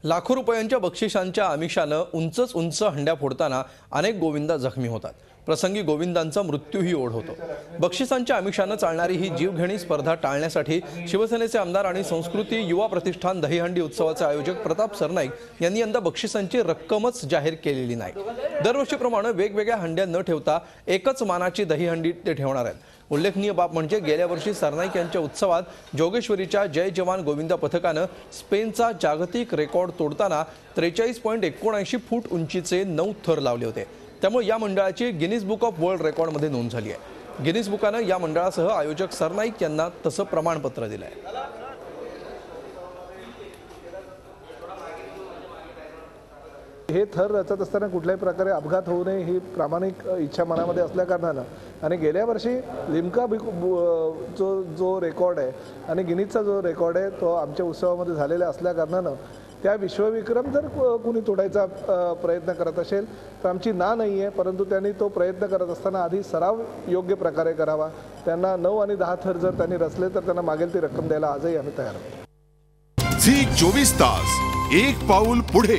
लाखो रुपयांच्या बक्षिसांच्या आमिषानं उंच हंड्या फोडताना अनेक गोविंदा जखमी होतात। प्रसंगी गोविंदांचा मृत्यूही ओढ होतो। बक्षिसांच्या आमिषानं चालणारी ही जीवघेणी स्पर्धा टाळण्यासाठी शिवसेनेचे आमदार आणि संस्कृती युवा प्रतिष्ठान दहीहंडी उत्सवाचे आयोजक प्रताप सरनाईक यांनी यंदा बक्षिसांची रक्कमच जाहीर केलेली नाही। दरवर्षीप्रमाणे वेगवेगळ्या हंड्या न ठेवता एकच मानाची दहीहंडी ते ठेवणार आहेत। उल्लेखनीय बाब म्हणजे गेल्या वर्षी सरनाईक यांच्या उत्सवात जोगेश्वरीच्या जय जवान गोविंदा पथकानं स्पेनचा जागतिक रेकॉर्ड तोडताना 43.79 फूट उंचीचे 9 थर लावले होते। त्यामुळे या मंडळाची गिनीज बुक ऑफ वर्ल्ड रेकॉर्डमध्ये नोंद झाली आहे। गिनीज बुकानं या मंडळासह आयोजक सरनाईक यांना तसं प्रमाणपत्र दिलं आहे। हे थर रचत असताना कुठल्याही प्रकारे अपघात होऊ नये ही प्रामाणिक इच्छा मनामध्ये असल्या कारणानं आणि गेल्या वर्षी लिम्का जो रेकॉर्ड आहे आणि गिनीजचा जो रेकॉर्ड आहे तो आमच्या उत्सवामध्ये झालेला असल्या कारणानं त्या विश्वविक्रम जर कोणी तोडायचा प्रयत्न करत असेल तर आमची नाही आहे, परंतु त्यांनी तो प्रयत्न करत असताना आधी सराव योग्य प्रकारे करावा। त्यांना 9 आणि 10 थर जर त्यांनी रचले तर त्यांना मागेल ती रक्कम द्यायला आजही आम्ही तयार आहोत। झी 24 तास एक पाऊल पुढे।